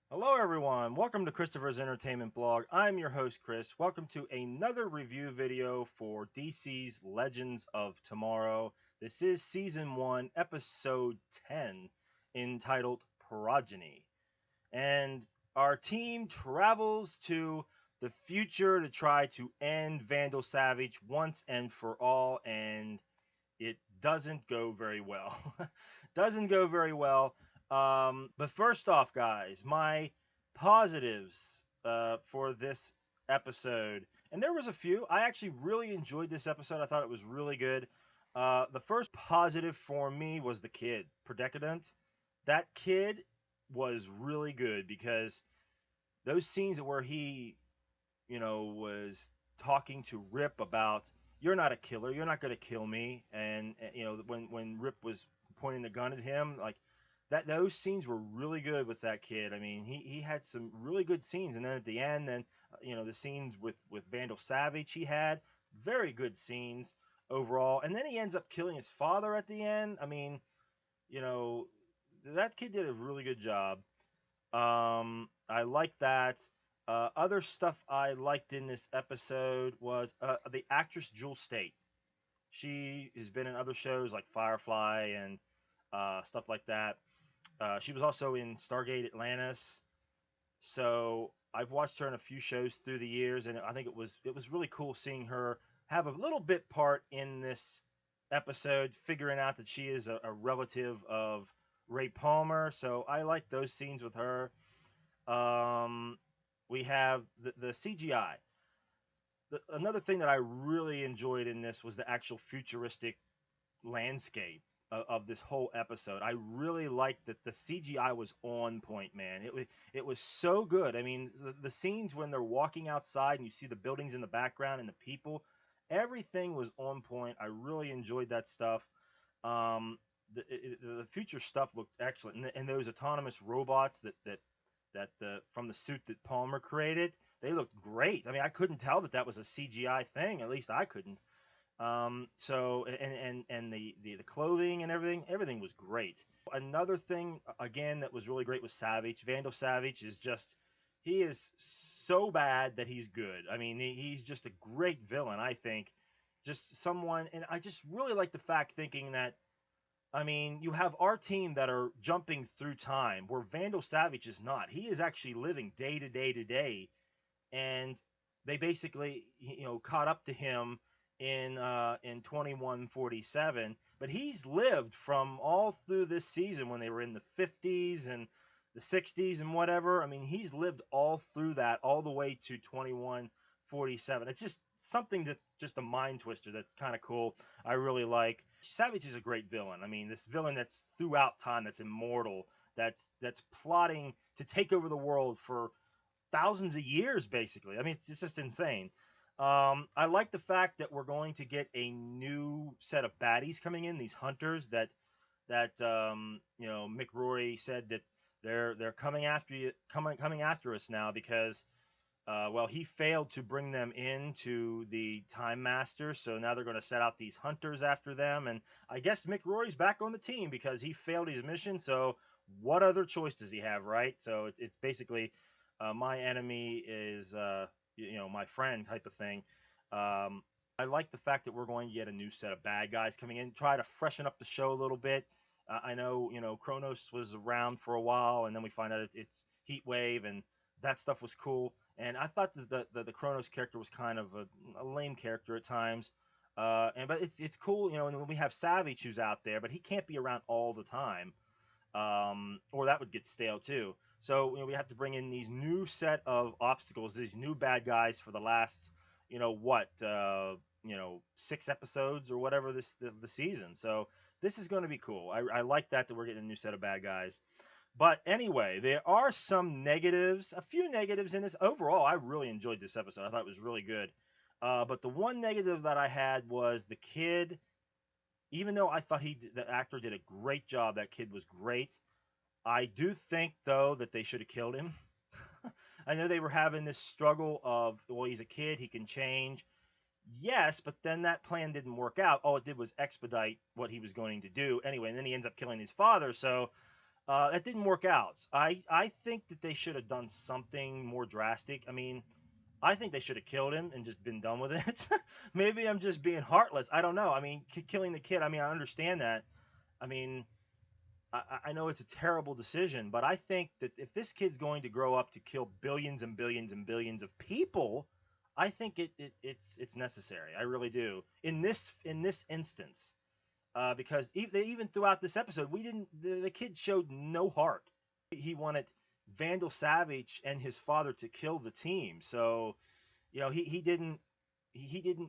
Hello, everyone. Welcome to Christopher's Entertainment Blog. I'm your host, Chris. Welcome to another review video for DC's Legends of Tomorrow. This is Season 1, Episode 10, entitled Progeny. And our team travels to the future to try to end Vandal Savage once and for all, and it doesn't go very well. Doesn't go very well. But first off, guys, my positives for this episode, and there was a few. I actually really enjoyed this episode. I thought it was really good. The first positive for me was the kid, Predicadent. That kid was really good because those scenes where he, was talking to Rip about you're not a killer, you're not going to kill me, and when Rip was pointing the gun at him, like that, those scenes were really good with that kid. I mean, he had some really good scenes, and then at the end, then the scenes with Vandal Savage, he had very good scenes overall, and then he ends up killing his father at the end. I mean, you know, that kid did a really good job. I like that. Other stuff I liked in this episode was the actress Jewel State. She has been in other shows like Firefly and stuff like that. She was also in Stargate Atlantis. So I've watched her in a few shows through the years, and I think it was really cool seeing her have a little bit part in this episode, figuring out that she is a relative of Ray Palmer. So I like those scenes with her. Um, we have the CGI. Another thing that I really enjoyed in this was the actual futuristic landscape of this whole episode. I really liked that the CGI was on point, man. It was so good. I mean, the scenes when they're walking outside and you see the buildings in the background and the people, everything was on point. I really enjoyed that stuff. Um, the future stuff looked excellent, and those autonomous robots that the from the suit that Palmer created, they looked great. I mean, I couldn't tell that that was a CGI thing. At least I couldn't. So and the clothing and everything was great. Another thing again that was really great was Savage. Vandal Savage is just he is so bad that he's good. I mean, he's just a great villain, I think. Just someone, and I just really like the fact thinking that I mean, you have our team that are jumping through time where Vandal Savage is not. He is actually living day to day to day, and they basically caught up to him in 2147. But he's lived from all through this season when they were in the 50s and the 60s and whatever. I mean, he's lived all through that all the way to 2147. It's just something that's just a mind twister that's kind of cool. I really like. Savage is a great villain. I mean, this villain that's throughout time, that's immortal, that's plotting to take over the world for thousands of years, basically. I mean, it's just insane. I like the fact that we're going to get a new set of baddies coming in. These hunters that Mick Rory said that they're coming after you, coming after us now because well, he failed to bring them into the Time Master, so now they're going to set out these hunters after them. And I guess Mick Rory's back on the team because he failed his mission. So what other choice does he have, right? So it's basically my enemy is my friend type of thing. I like the fact that we're going to get a new set of bad guys coming in, try to freshen up the show a little bit. I know Kronos was around for a while, and then we find out it's Heat Wave, and that stuff was cool. And I thought that the Kronos character was kind of a lame character at times. But it's cool, and when we have Savage who's out there, but he can't be around all the time, or that would get stale too. So we have to bring in these new set of obstacles, these new bad guys for the last, 6 episodes or whatever the season. So this is going to be cool. I like that we're getting a new set of bad guys. But anyway, there are some negatives, a few negatives in this. Overall, I really enjoyed this episode. I thought it was really good. But the one negative that I had was the kid. Even though I thought the actor did a great job, that kid was great. I do think though that they should have killed him. I know they were having this struggle of, well, he's a kid, he can change. Yes, but then that plan didn't work out. All it did was expedite what he was going to do anyway, and then he ends up killing his father. So That didn't work out. I think that they should have done something more drastic. I mean, I think they should have killed him and just been done with it. Maybe I'm just being heartless. I don't know. I mean, killing the kid. I mean, I understand that. I mean, I know it's a terrible decision, but I think that if this kid's going to grow up to kill billions and billions and billions of people, I think it's necessary. I really do. In this instance, because even throughout this episode, we didn't the kid showed no heart. He wanted Vandal Savage and his father to kill the team. So he didn't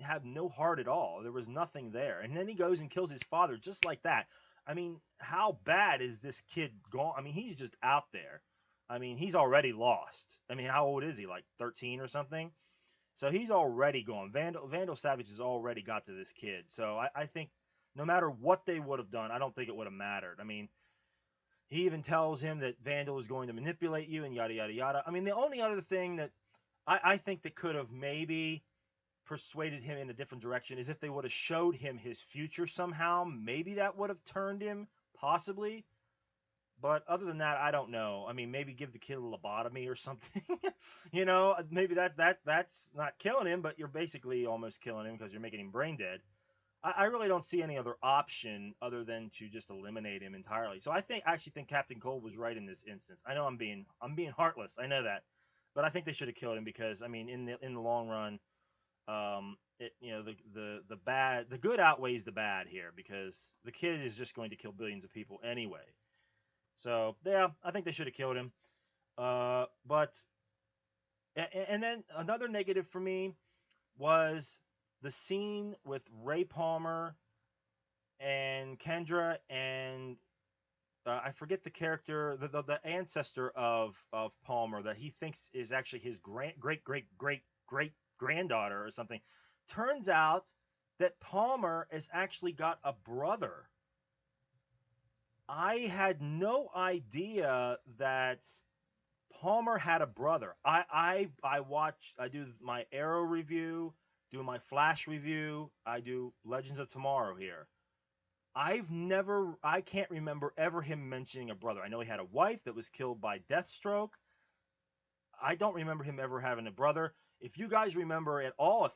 have no heart at all. There was nothing there. And then he goes and kills his father just like that. I mean, how bad is this kid gone? I mean, he's just out there. I mean, he's already lost. I mean, how old is he? Like 13 or something? So he's already gone. Vandal Savage has already got to this kid. So I think no matter what they would have done, I don't think it would have mattered. I mean, he even tells him that Vandal is going to manipulate you and yada yada yada. I mean, the only other thing that I think that could have maybe persuaded him in a different direction is if they would have showed him his future somehow. Maybe that would have turned him, possibly. But other than that, I don't know. I mean, maybe give the kid a lobotomy or something. Maybe that's not killing him, but you're basically almost killing him because you're making him brain dead. I really don't see any other option other than to just eliminate him entirely. So I actually think Captain Cold was right in this instance. I know I'm being heartless. I know that, but I think they should have killed him because I mean, in the long run, the good outweighs the bad here because the kid is just going to kill billions of people anyway. So yeah, I think they should have killed him. But and then another negative for me was the scene with Ray Palmer and Kendra and I forget the character, the ancestor of Palmer that he thinks is actually his great granddaughter or something. Turns out that Palmer has actually got a brother. I had no idea that Palmer had a brother. I do my Arrow review, do my Flash review, I do Legends of Tomorrow here. I can't remember ever him mentioning a brother. I know he had a wife that was killed by Deathstroke. I don't remember him ever having a brother. If you guys remember at all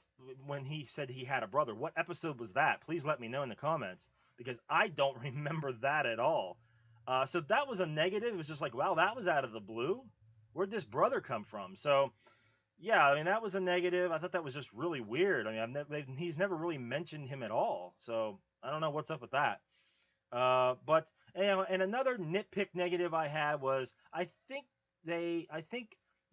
when he said he had a brother, what episode was that? Please let me know in the comments because I don't remember that at all. So that was a negative. It was just like, wow, that was out of the blue. Where'd this brother come from? So yeah, I mean that was a negative. I thought that was just really weird. I mean, he's never really mentioned him at all. So I don't know what's up with that. But and another nitpick negative I had was I think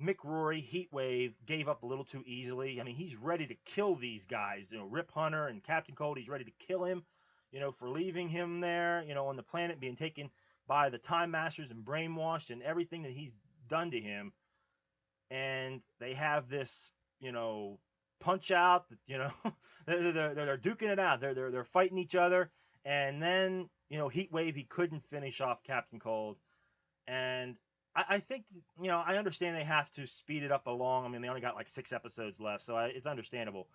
Mick Rory Heatwave gave up a little too easily. I mean, he's ready to kill these guys. Rip Hunter and Captain Cold. He's ready to kill him. For leaving him there. On the planet, being taken by the Time Masters and brainwashed and everything that he's done to him. And they have this, punch out. They're duking it out. They're fighting each other. And then Heatwave, he couldn't finish off Captain Cold. And I think, I understand they have to speed it up along. I mean, they only got like 6 episodes left, so it's understandable.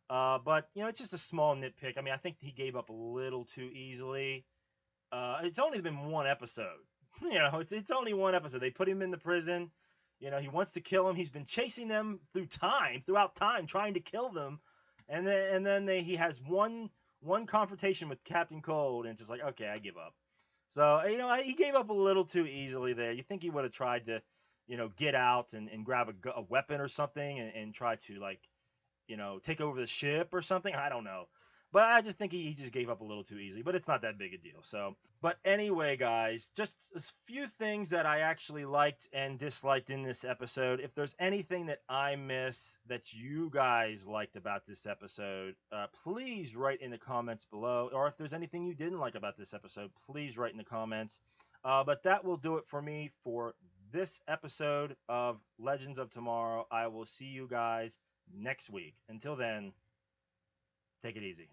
But, it's just a small nitpick. I mean, I think he gave up a little too easily. It's only been one episode. It's only one episode. They put him in the prison. He wants to kill him. He's been chasing them throughout time, trying to kill them. And then he has one confrontation with Captain Cold, and it's just like, okay, I give up. So, he gave up a little too easily there. You think he would have tried to, get out and grab a weapon or something and try to, like, take over the ship or something. I don't know. But I just think he just gave up a little too easily. But it's not that big a deal. So, but anyway, guys, just a few things that I actually liked and disliked in this episode. If there's anything that I miss that you guys liked about this episode, please write in the comments below. Or if there's anything you didn't like about this episode, please write in the comments. But that will do it for me for this episode of Legends of Tomorrow. I will see you guys next week. Until then, take it easy.